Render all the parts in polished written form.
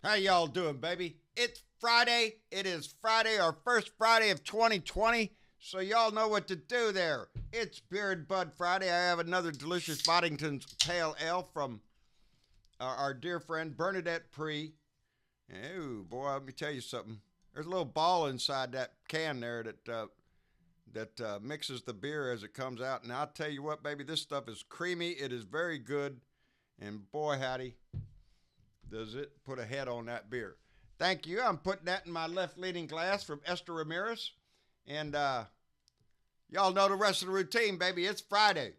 How y'all doing, baby? It's Friday. It is Friday, our first Friday of 2020. So y'all know what to do there. It's Beer and Bud Friday. I have another delicious Boddington's Pale Ale from our dear friend Bernadette Pree. Oh boy, let me tell you something. There's a little ball inside that can there that mixes the beer as it comes out. And I'll tell you what, baby, this stuff is creamy. It is very good. And boy, howdy, does it put a head on that beer. Thank you. I'm putting that in my left-leaning glass from Esther Ramirez. And y'all know the rest of the routine, baby. It's Friday.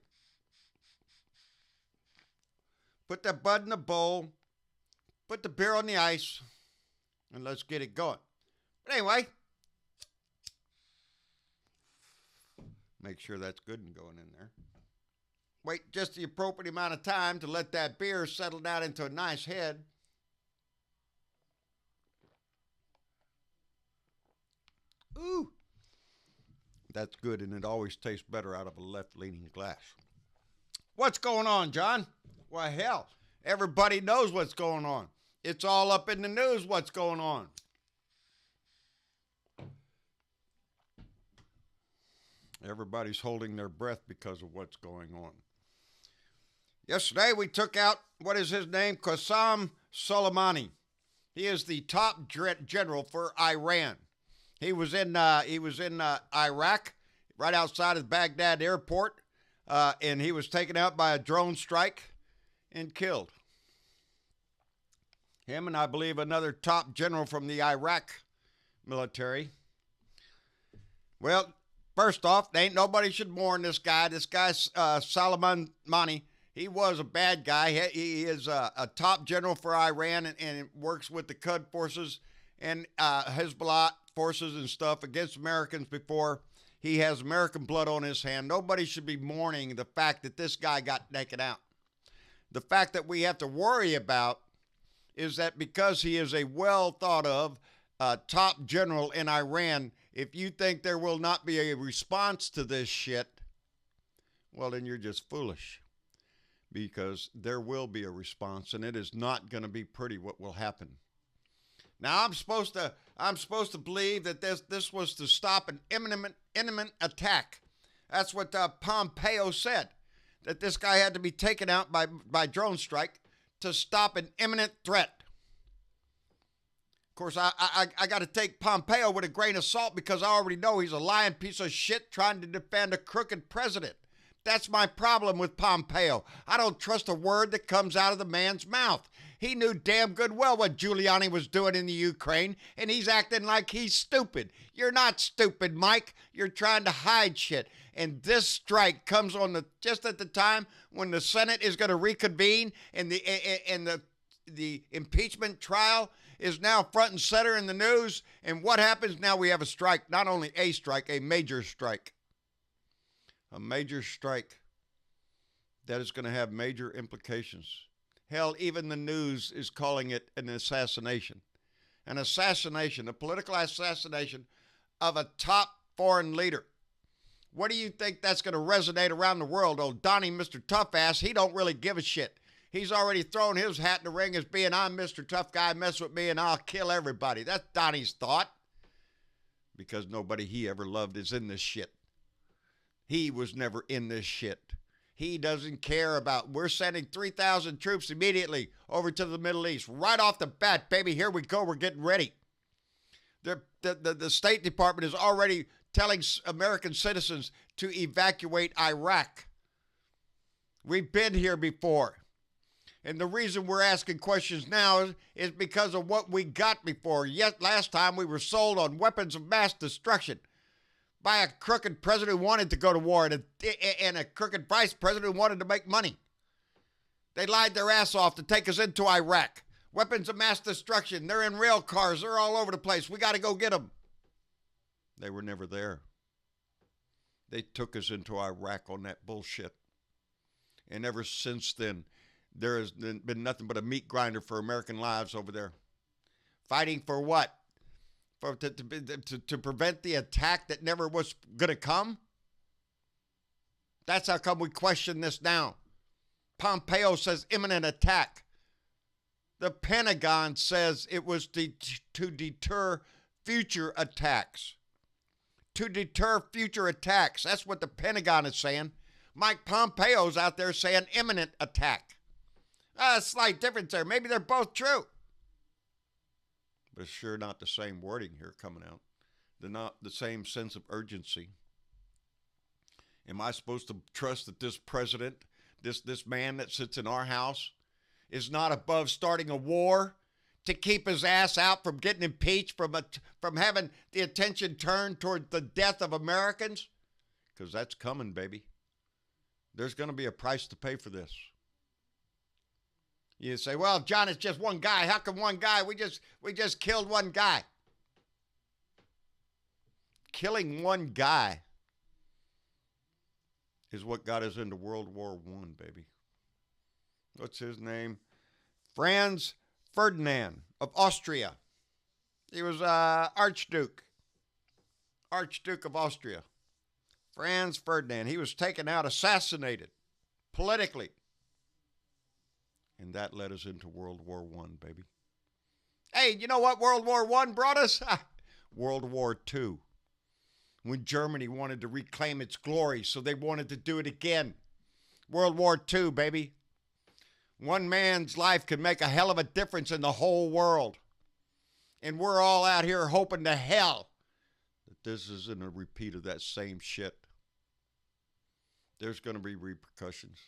Put that bud in the bowl. Put the beer on the ice. And let's get it going. But anyway, make sure that's good and going in there. Wait just the appropriate amount of time to let that beer settle down into a nice head. Ooh, that's good, and it always tastes better out of a left-leaning glass. What's going on, John? Why, hell, everybody knows what's going on. It's all up in the news what's going on. Everybody's holding their breath because of what's going on. Yesterday, we took out, what is his name? Qasem Soleimani. He is the top general for Iran. He was in Iraq, right outside of Baghdad airport, and he was taken out by a drone strike and killed. Him and I believe another top general from the Iraq military. Well, first off, ain't nobody should mourn this guy. This guy, Soleimani, he was a bad guy. He is a top general for Iran and works with the Qud forces and Hezbollah forces and stuff against Americans before. He has American blood on his hand. Nobody should be mourning the fact that this guy got taken out. The fact that we have to worry about is that because he is a well thought of top general in Iran, if you think there will not be a response to this shit, well, then you're just foolish. Because there will be a response, and it is not going to be pretty what will happen. Now, I'm supposed to believe that this was to stop an imminent attack. That's what Pompeo said, that this guy had to be taken out by drone strike to stop an imminent threat. Of course, I got to take Pompeo with a grain of salt because I already know he's a lying piece of shit trying to defend a crooked president. That's my problem with Pompeo. I don't trust a word that comes out of the man's mouth. He knew damn good well what Giuliani was doing in the Ukraine, and he's acting like he's stupid. You're not stupid, Mike. You're trying to hide shit. And this strike comes on just at the time when the Senate is going to reconvene and the impeachment trial is now front and center in the news. And what happens now? We have a strike, not only a strike, a major strike. A major strike that is going to have major implications. Hell, even the news is calling it an assassination. An assassination, a political assassination of a top foreign leader. What do you think that's going to resonate around the world? Oh, Donnie, Mr. Tough Ass, he don't really give a shit. He's already thrown his hat in the ring as being, I'm Mr. Tough Guy, mess with me and I'll kill everybody. That's Donnie's thought. Because nobody he ever loved is in this shit. He was never in this shit. He doesn't care about, we're sending 3,000 troops immediately over to the Middle East. Right off the bat, baby, here we go, we're getting ready. The State Department is already telling American citizens to evacuate Iraq. We've been here before. And the reason we're asking questions now is because of what we got before. Yet last time we were sold on weapons of mass destruction by a crooked president who wanted to go to war and a crooked vice president who wanted to make money. They lied their ass off to take us into Iraq. Weapons of mass destruction. They're in rail cars. They're all over the place. We got to go get them. They were never there. They took us into Iraq on that bullshit. And ever since then, there has been nothing but a meat grinder for American lives over there. Fighting for what? To prevent the attack that never was going to come? That's how come we question this now. Pompeo says imminent attack. The Pentagon says it was to deter future attacks. To deter future attacks. That's what the Pentagon is saying. Mike Pompeo's out there saying imminent attack. A slight difference there. Maybe they're both true. But it's sure not the same wording here coming out. They're not the same sense of urgency. Am I supposed to trust that this president, this man that sits in our house, is not above starting a war to keep his ass out from getting impeached, from having the attention turned toward the death of Americans? Because that's coming, baby. There's going to be a price to pay for this. You say, well, John, it's just one guy. How come one guy? We just killed one guy. Killing one guy is what got us into World War I, baby. What's his name? Franz Ferdinand of Austria. He was Archduke of Austria. Franz Ferdinand. He was taken out, assassinated, politically. And that led us into World War I, baby. Hey, you know what World War I brought us? World War II. When Germany wanted to reclaim its glory, so they wanted to do it again. World War II, baby. One man's life could make a hell of a difference in the whole world. And we're all out here hoping to hell that this isn't a repeat of that same shit. There's going to be repercussions.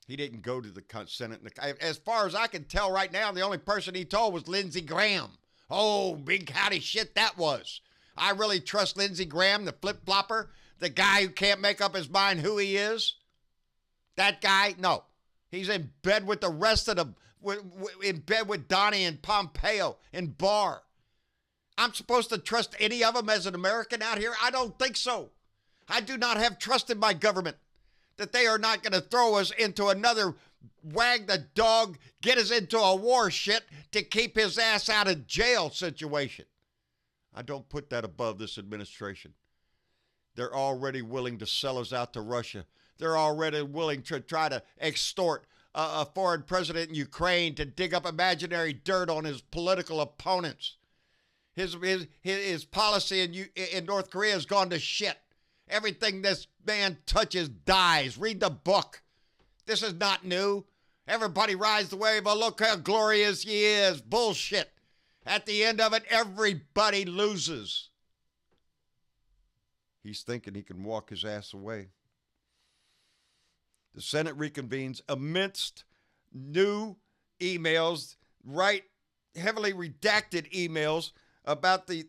He didn't go to the Senate. As far as I can tell right now, the only person he told was Lindsey Graham. Oh, big howdy shit that was. I really trust Lindsey Graham, the flip-flopper, the guy who can't make up his mind who he is. That guy, no. He's in bed with the rest of them, in bed with Donnie and Pompeo and Barr. I'm supposed to trust any of them as an American out here? I don't think so. I do not have trust in my government that they are not going to throw us into another wag the dog, get us into a war shit to keep his ass out of jail situation. I don't put that above this administration. They're already willing to sell us out to Russia. They're already willing to try to extort a foreign president in Ukraine to dig up imaginary dirt on his political opponents. His policy in North Korea has gone to shit. Everything this man touches dies. Read the book. This is not new. Everybody rides the wave. Oh, look how glorious he is. Bullshit. At the end of it, everybody loses. He's thinking he can walk his ass away. The Senate reconvenes amidst new emails, heavily redacted emails about the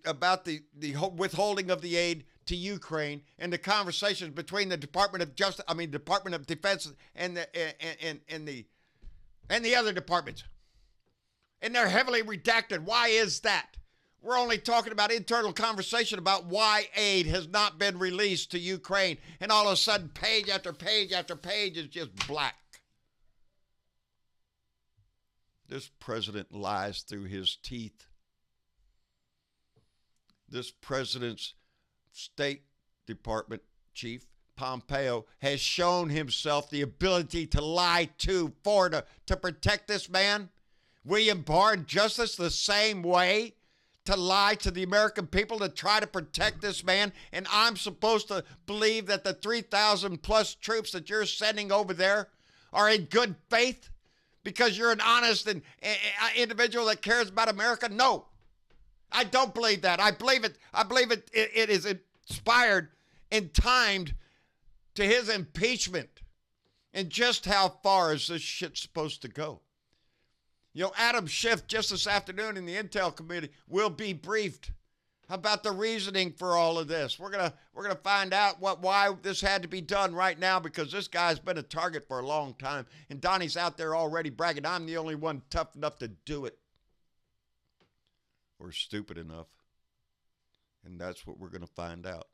withholding of the aid to Ukraine and the conversations between the Department of Defense and the other departments. And they're heavily redacted. Why is that? We're only talking about internal conversation about why aid has not been released to Ukraine. And all of a sudden, page after page after page is just black. This president lies through his teeth. This president's State Department chief, Pompeo, has shown himself the ability to lie to protect this man. William Barr and Justice the same way, to lie to the American people to try to protect this man. And I'm supposed to believe that the 3,000 plus troops that you're sending over there are in good faith because you're an honest and individual that cares about America? No, I don't believe that. I believe it is inspired and timed to his impeachment. And just how far is this shit supposed to go? You know, Adam Schiff just this afternoon in the Intel Committee will be briefed about the reasoning for all of this. We're gonna find out why this had to be done right now, because this guy's been a target for a long time, and Donnie's out there already bragging, I'm the only one tough enough to do it, or stupid enough. And that's what we're gonna find out.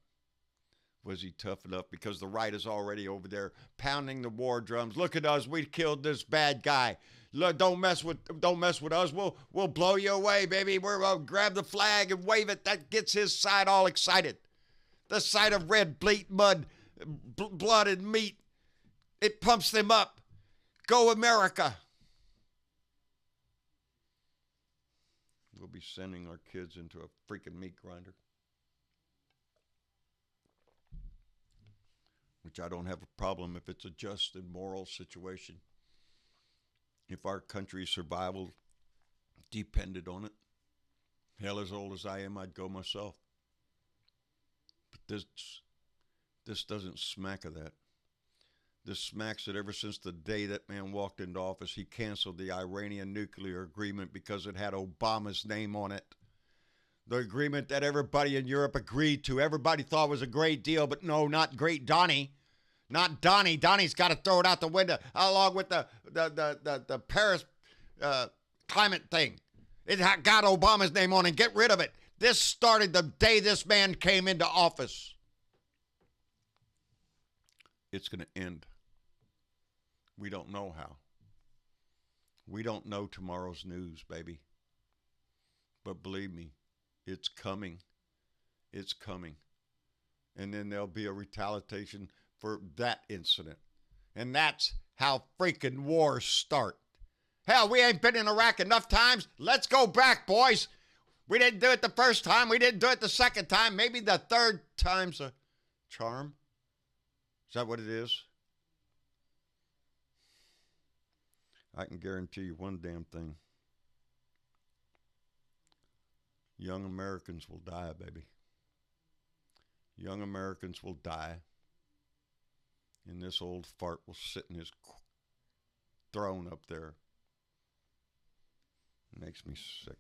Was he tough enough? Because the right is already over there pounding the war drums. Look at us, we killed this bad guy. Look, don't mess with us. We'll blow you away, baby. We'll grab the flag and wave it. That gets his side all excited. The sight of red blood and meat, it pumps them up. Go America. we'll be sending our kids into a freaking meat grinder. Which I don't have a problem if it's a just and moral situation. If our country's survival depended on it, hell, as old as I am, I'd go myself. But this doesn't smack of that. This smacks that ever since the day that man walked into office, he canceled the Iranian nuclear agreement because it had Obama's name on it. The agreement that everybody in Europe agreed to. Everybody thought was a great deal, but no, not great Donnie. Not Donnie. Donnie's got to throw it out the window along with the Paris climate thing. It got Obama's name on it. Get rid of it. This started the day this man came into office. It's going to end. We don't know how. We don't know tomorrow's news, baby. But believe me, it's coming. It's coming. And then there'll be a retaliation for that incident. And that's how freaking wars start. Hell, we ain't been in Iraq enough times. Let's go back, boys. We didn't do it the first time. We didn't do it the second time. Maybe the third time's a charm. Is that what it is? I can guarantee you one damn thing. Young Americans will die, baby. Young Americans will die. And this old fart will sit in his throne up there. It makes me sick.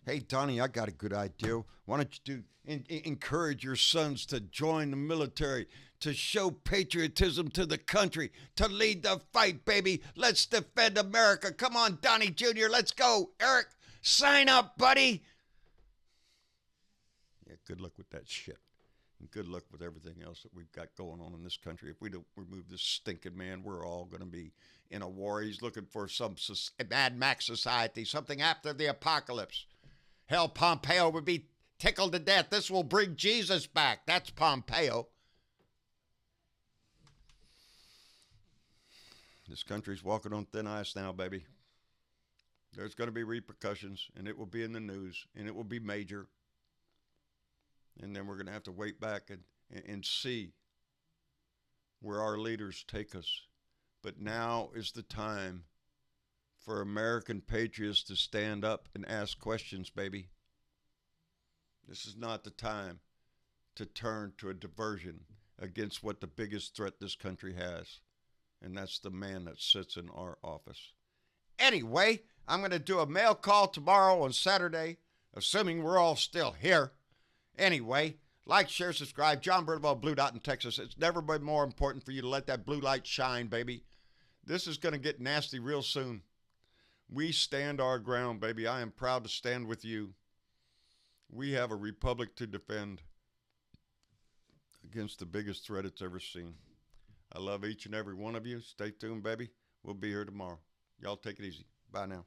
Hey, Donnie, I got a good idea. Why don't you encourage your sons to join the military, to show patriotism to the country, to lead the fight, baby. Let's defend America. Come on, Donnie Jr., let's go. Eric, sign up, buddy. Yeah, good luck with that shit. And good luck with everything else that we've got going on in this country. If we don't remove this stinking man, we're all going to be in a war. He's looking for some Mad Max society, something after the apocalypse. Hell, Pompeo would be tickled to death. This will bring Jesus back. That's Pompeo. This country's walking on thin ice now, baby. There's going to be repercussions, and it will be in the news, and it will be major. And then we're going to have to wait back and see where our leaders take us. But now is the time for American patriots to stand up and ask questions, baby. This is not the time to turn to a diversion against what the biggest threat this country has. And that's the man that sits in our office. Anyway, I'm going to do a mail call tomorrow on Saturday, assuming we're all still here. Anyway, like, share, subscribe. John Bernabal, Blue Dot in Texas. It's never been more important for you to let that blue light shine, baby. This is going to get nasty real soon. We stand our ground, baby. I am proud to stand with you. We have a republic to defend against the biggest threat it's ever seen. I love each and every one of you. Stay tuned, baby. We'll be here tomorrow. Y'all take it easy. Bye now.